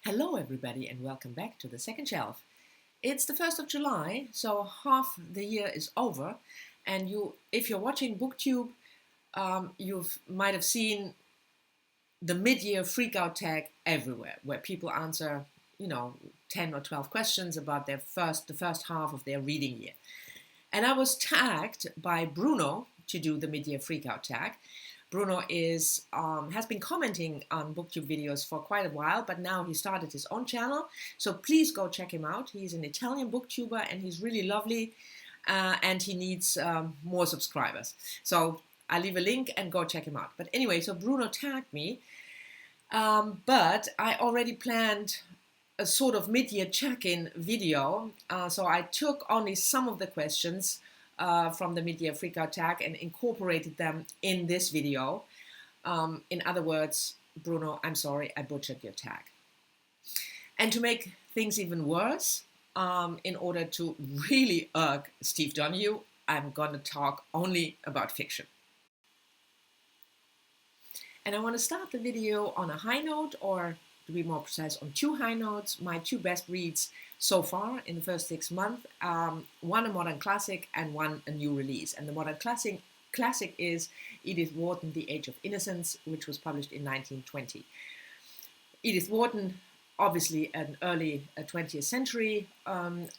Hello everybody and welcome back to the second shelf. It's the 1st of July, so half the year is over, and if you're watching BookTube, you might have seen the mid-year freakout tag everywhere, where people answer, 10 or 12 questions about the first half of their reading year. And I was tagged by Bruno to do the mid-year freakout tag. Bruno has been commenting on BookTube videos for quite a while, but now he started his own channel. So please go check him out. He's an Italian booktuber and he's really lovely, and he needs more subscribers. So I'll leave a link and go check him out. But anyway, so Bruno tagged me, but I already planned a sort of mid-year check-in video. So I took only some of the questions from the mid-year freakout tag and incorporated them in this video. In other words, Bruno, I'm sorry, I butchered your tag. And to make things even worse, in order to really irk Steve Donahue, I'm going to talk only about fiction. And I want to start the video on a high note, or to be more precise, on two high notes. My two best reads so far in the first 6 months, one a modern classic and one a new release. And the modern classic is Edith Wharton, The Age of Innocence, which was published in 1920. Edith Wharton, obviously an early 20th century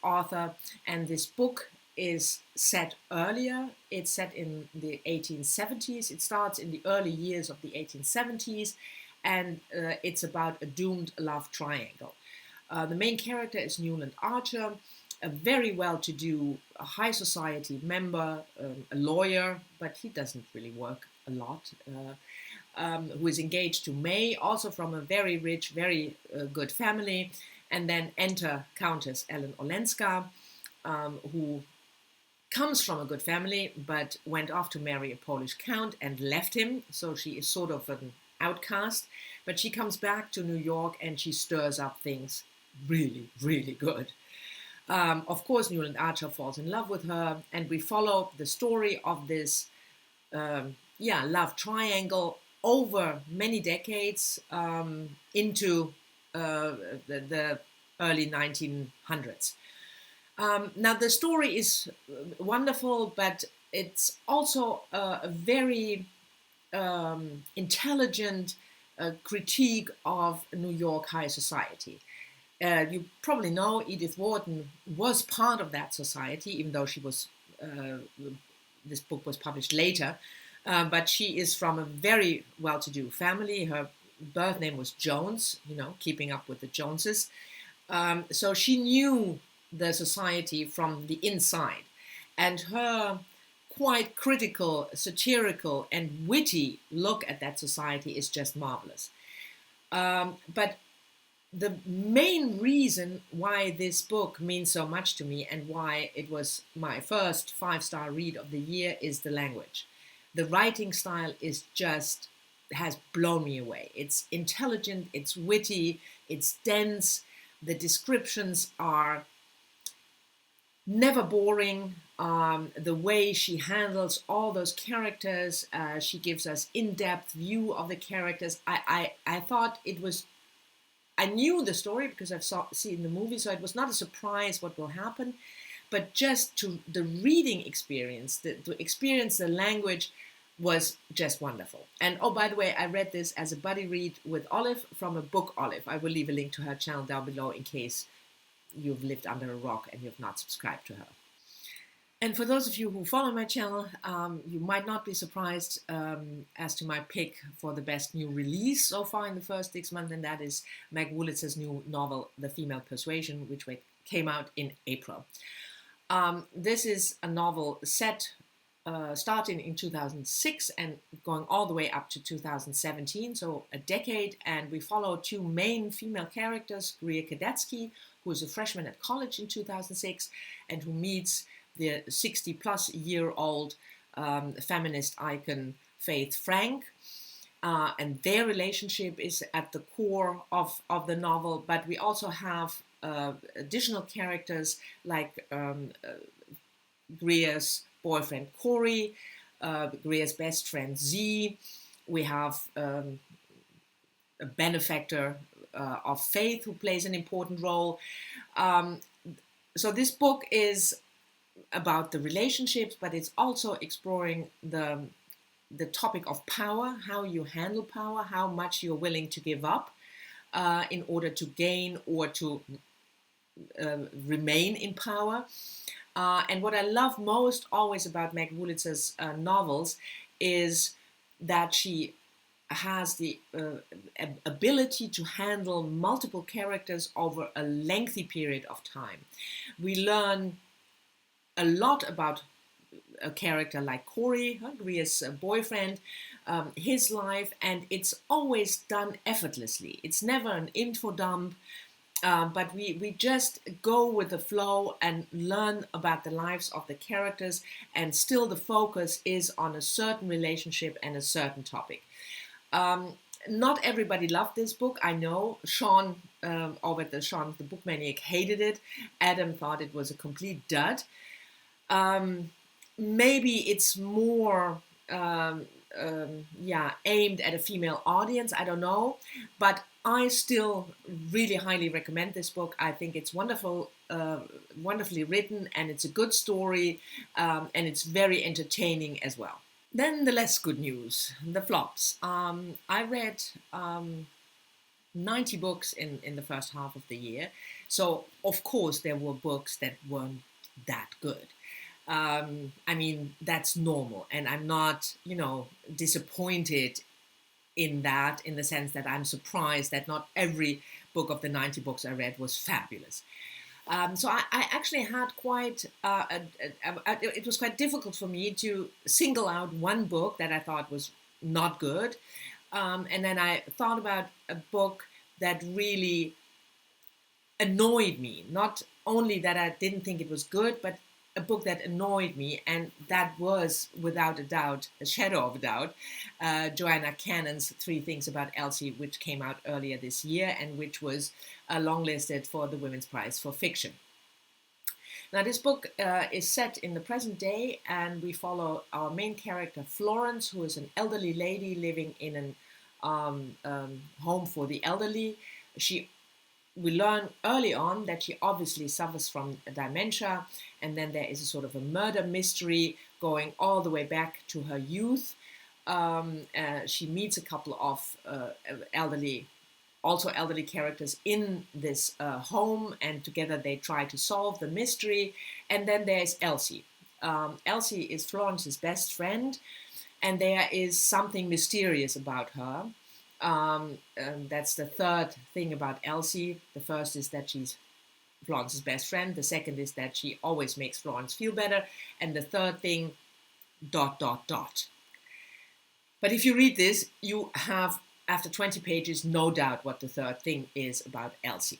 author, and this book is set earlier. It's set in the 1870s. It starts in the early years of the 1870s, and it's about a doomed love triangle. The main character is Newland Archer, a very well-to-do high society member, a lawyer, but he doesn't really work a lot, who is engaged to May, also from a very rich, very good family. And then enter Countess Ellen Olenska, who comes from a good family, but went off to marry a Polish count and left him, so she is sort of an outcast. But she comes back to New York and she stirs up things really, really good. Of course, Newland Archer falls in love with her, and we follow the story of this love triangle over many decades into the early 1900s. Now, the story is wonderful, but it's also a very intelligent critique of New York high society. You probably know Edith Wharton was part of that society, even though she was, this book was published later, but she is from a very well-to-do family. Her birth name was Jones, keeping up with the Joneses. So she knew the society from the inside, and her quite critical, satirical, and witty look at that society is just marvelous. But the main reason why this book means so much to me and why it was my first 5-star read of the year is the language. The writing style has blown me away. It's intelligent, it's witty, it's dense. The descriptions are never boring. The way she handles all those characters, she gives us in-depth view of the characters. I thought it was, I knew the story because I've seen the movie, so it was not a surprise what will happen, but just to the reading experience, to experience the language was just wonderful. And oh, by the way, I read this as a buddy read with Olive from a book Olive. I will leave a link to her channel down below in case you've lived under a rock and you've not subscribed to her. And for those of you who follow my channel, you might not be surprised as to my pick for the best new release so far in the first 6 months, and that is Meg Wolitz's new novel, The Female Persuasion, which came out in April. This is a novel set starting in 2006 and going all the way up to 2017, so a decade, and we follow two main female characters, Greer Kadetsky, who is a freshman at college in 2006, and who meets the 60-plus-year-old feminist icon Faith Frank, and their relationship is at the core of the novel. But we also have additional characters like Greer's boyfriend Corey, Greer's best friend Z. We have a benefactor of faith who plays an important role. So this book is about the relationships, but it's also exploring the topic of power, how you handle power, how much you're willing to give up in order to gain or to remain in power. And what I love most always about Meg Woolitz's novels is that she has the ability to handle multiple characters over a lengthy period of time. We learn a lot about a character like Corey, Gria's boyfriend, his life, and it's always done effortlessly. It's never an info dump, but we just go with the flow and learn about the lives of the characters, and still the focus is on a certain relationship and a certain topic. Not everybody loved this book. I know Sean, over the Sean, the Book Maniac, hated it. Adam thought it was a complete dud. Maybe it's more aimed at a female audience. I don't know, but I still really highly recommend this book. I think it's wonderful, wonderfully written, and it's a good story, and it's very entertaining as well. Then the less good news, the flops. I read 90 books in the first half of the year. So, of course, there were books that weren't that good. I mean, that's normal. And I'm not, disappointed in that, in the sense that I'm surprised that not every book of the 90 books I read was fabulous. So I actually had it was quite difficult for me to single out one book that I thought was not good. And then I thought about a book that really annoyed me. Not only that I didn't think it was good, but a book that annoyed me, and that was, without a doubt, a shadow of a doubt, Joanna Cannon's 3 Things About Elsie, which came out earlier this year and which was longlisted for the Women's Prize for Fiction. Now, this book is set in the present day, and we follow our main character, Florence, who is an elderly lady living in an home for the elderly. We learn early on that she obviously suffers from dementia, and then there is a sort of a murder mystery going all the way back to her youth. She meets a couple of elderly characters in this home, and together they try to solve the mystery. And then there's Elsie. Elsie is Florence's best friend, and there is something mysterious about her. That's the third thing about Elsie. The first is that she's Florence's best friend. The second is that she always makes Florence feel better. And the third thing, ... But if you read this, you have, after 20 pages, no doubt what the third thing is about Elsie.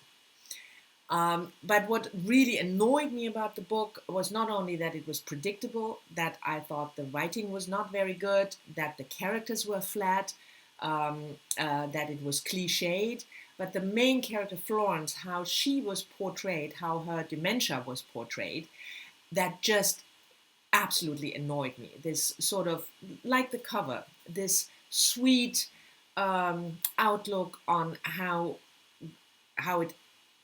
But what really annoyed me about the book was not only that it was predictable, that I thought the writing was not very good, that the characters were flat, that it was cliched, but the main character, Florence, how she was portrayed, how her dementia was portrayed, that just absolutely annoyed me. This sort of, like the cover, this sweet outlook on how it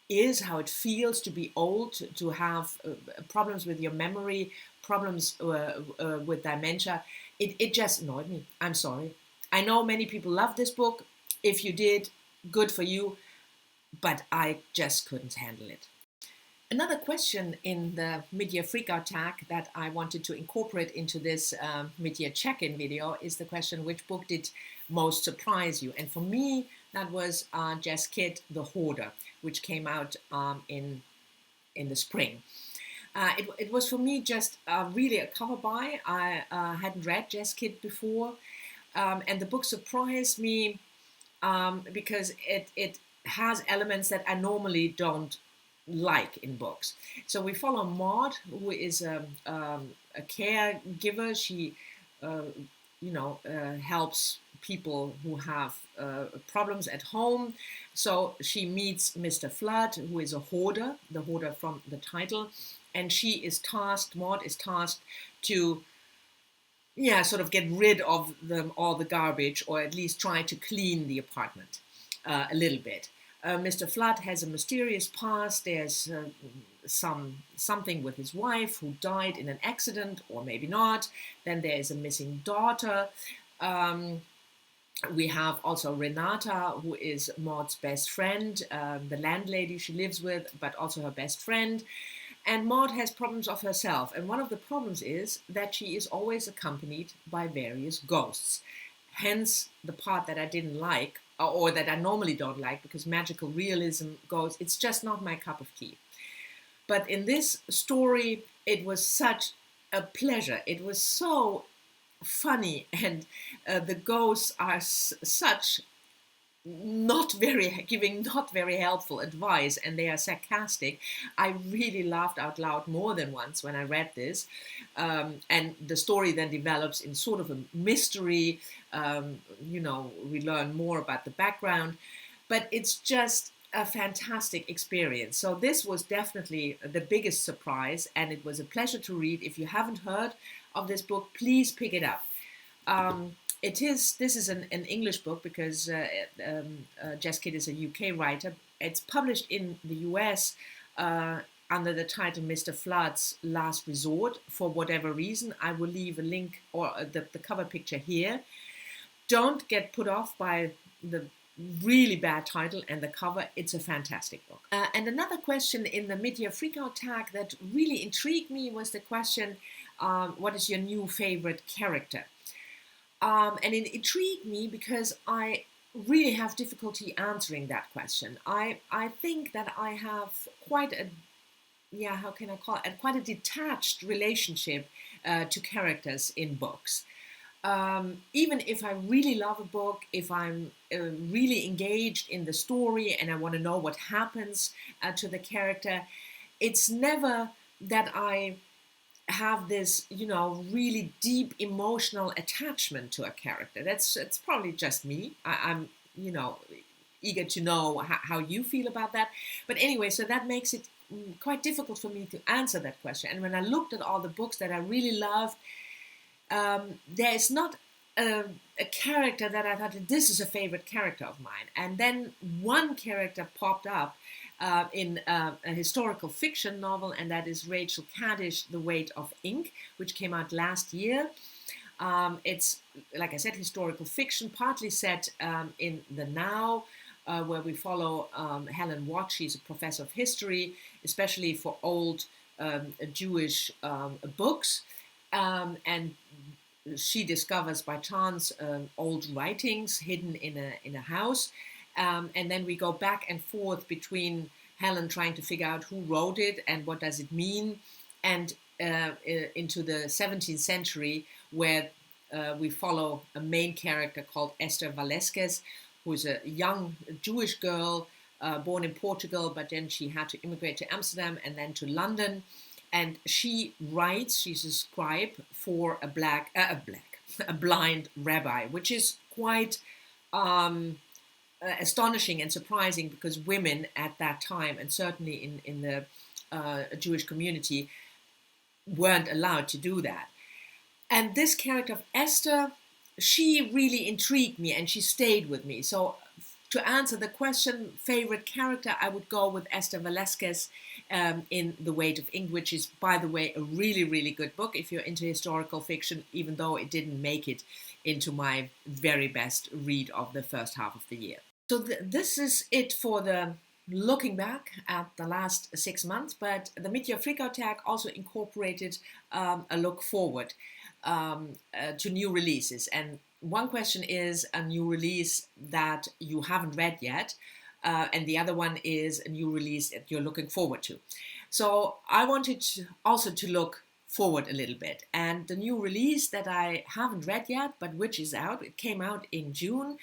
is, how it feels to be old, to have problems with your memory, problems with dementia. It just annoyed me. I'm sorry. I know many people love this book. If you did, good for you, but I just couldn't handle it. Another question in the Midyear Freakout tag that I wanted to incorporate into this Midyear check-in video is the question, which book did most surprise you? And for me, that was Jess Kidd, The Hoarder, which came out in the spring. It was for me just really a cover buy. I hadn't read Jess Kidd before. And the book surprised me because it has elements that I normally don't like in books. So we follow Maud, who is a caregiver. She, helps people who have problems at home. So she meets Mr. Flood, who is a hoarder, the hoarder from the title, and Maud is tasked to sort of get rid of all the garbage, or at least try to clean the apartment a little bit. Mr. Flood has a mysterious past. There's something with his wife who died in an accident, or maybe not. Then there is a missing daughter. We have also Renata, who is Maud's best friend, the landlady she lives with, but also her best friend. And Maud has problems of herself. And one of the problems is that she is always accompanied by various ghosts. Hence the part that I didn't like, or that I normally don't like, because magical realism goes, it's just not my cup of tea. But in this story, it was such a pleasure. It was so funny, and the ghosts are such not very helpful advice, and they are sarcastic. I really laughed out loud more than once when I read this, and the story then develops in sort of a mystery. We learn more about the background, but it's just a fantastic experience. So this was definitely the biggest surprise, and it was a pleasure to read. If you haven't heard of this book, please pick it up. This is an English book, because Jess Kidd is a UK writer. It's published in the US under the title Mr. Flood's Last Resort. For whatever reason, I will leave a link or the cover picture here. Don't get put off by the really bad title and the cover. It's a fantastic book. And another question in the Midyear Freakout tag that really intrigued me was the question, what is your new favorite character? And it intrigued me because I really have difficulty answering that question. I think that I have quite a quite a detached relationship to characters in books. Even if I really love a book, if I'm really engaged in the story and I want to know what happens to the character, it's never that I have this, really deep emotional attachment to a character. It's probably just me. I'm, eager to know how you feel about that. But anyway, so that makes it quite difficult for me to answer that question. And when I looked at all the books that I really loved, there is not a character that I thought, this is a favorite character of mine. And then one character popped up in a historical fiction novel, and that is Rachel Caddish, The Weight of Ink, which came out last year. It's, like I said, historical fiction, partly set in the now, where we follow Helen Watt. She's a professor of history, especially for old Jewish books. And she discovers by chance old writings hidden in a house. And then we go back and forth between Helen trying to figure out who wrote it and what does it mean, and into the 17th century, where we follow a main character called Esther Velasquez, who is a young Jewish girl born in Portugal, but then she had to immigrate to Amsterdam and then to London. And she writes, she's a scribe for a blind rabbi, which is quite astonishing and surprising, because women at that time, and certainly in the Jewish community, weren't allowed to do that. And this character of Esther, she really intrigued me and she stayed with me. So to answer the question, favorite character, I would go with Esther Velasquez in The Weight of Ink, which is, by the way, a really, really good book if you're into historical fiction, even though it didn't make it into my very best read of the first half of the year. So this is it for the looking back at the last 6 months, but the Midyear Freakout tag also incorporated a look forward to new releases. And one question is a new release that you haven't read yet, and the other one is a new release that you're looking forward to. So I wanted also to look forward a little bit. And the new release that I haven't read yet, but which is out, it came out in June,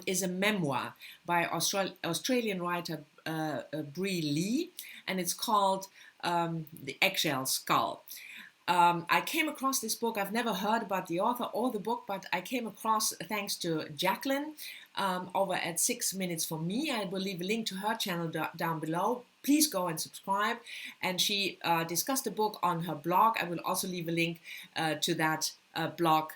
is a memoir by Australian writer Brie Lee, and it's called The Eggshell Skull. I came across this book. I've never heard about the author or the book, but I came across thanks to Jacqueline over at 6 Minutes for Me. I will leave a link to her channel down below. Please go and subscribe. And she discussed the book on her blog. I will also leave a link to that blog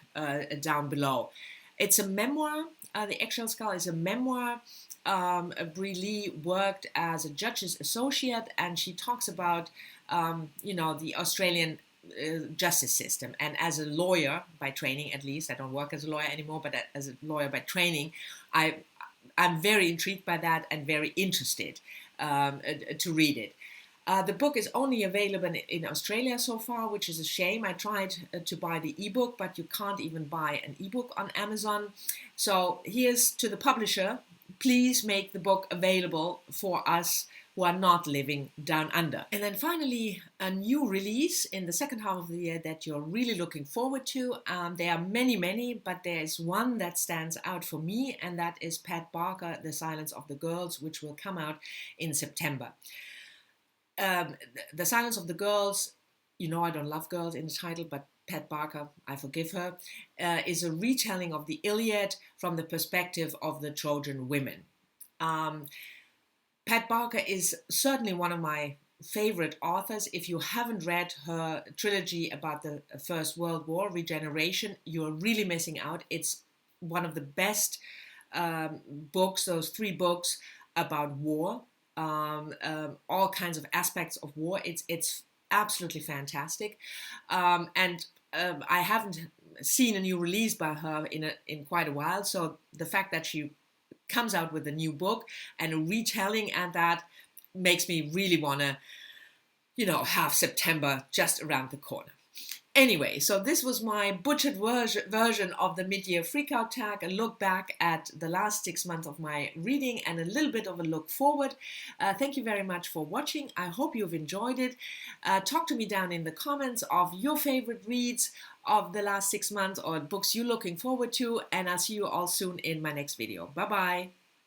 down below. It's a memoir. The Eggshell Skull is a memoir. Brie Lee worked as a judge's associate, and she talks about, the Australian justice system. And as a lawyer by training, at least, I don't work as a lawyer anymore, but as a lawyer by training, I'm very intrigued by that and very interested to read it. The book is only available in Australia so far, which is a shame. I tried to buy the ebook, but you can't even buy an ebook on Amazon. So here's to the publisher. Please make the book available for us who are not living down under. And then finally, a new release in the second half of the year that you're really looking forward to. There are many, but there is one that stands out for me, and that is Pat Barker, The Silence of the Girls, which will come out in September. The Silence of the Girls, I don't love girls in the title, but Pat Barker, I forgive her, is a retelling of the Iliad from the perspective of the Trojan women. Pat Barker is certainly one of my favorite authors. If you haven't read her trilogy about the First World War, Regeneration, you're really missing out. It's one of the best books, those 3 books about war. All kinds of aspects of war. It's absolutely fantastic, and I haven't seen a new release by her in quite a while. So the fact that she comes out with a new book and a retelling and that makes me really want to, have September just around the corner. Anyway, so this was my butchered version of the Midyear Freakout Tag, a look back at the last 6 months of my reading and a little bit of a look forward. Thank you very much for watching. I hope you've enjoyed it. Talk to me down in the comments of your favorite reads of the last 6 months or books you're looking forward to, and I'll see you all soon in my next video. Bye-bye.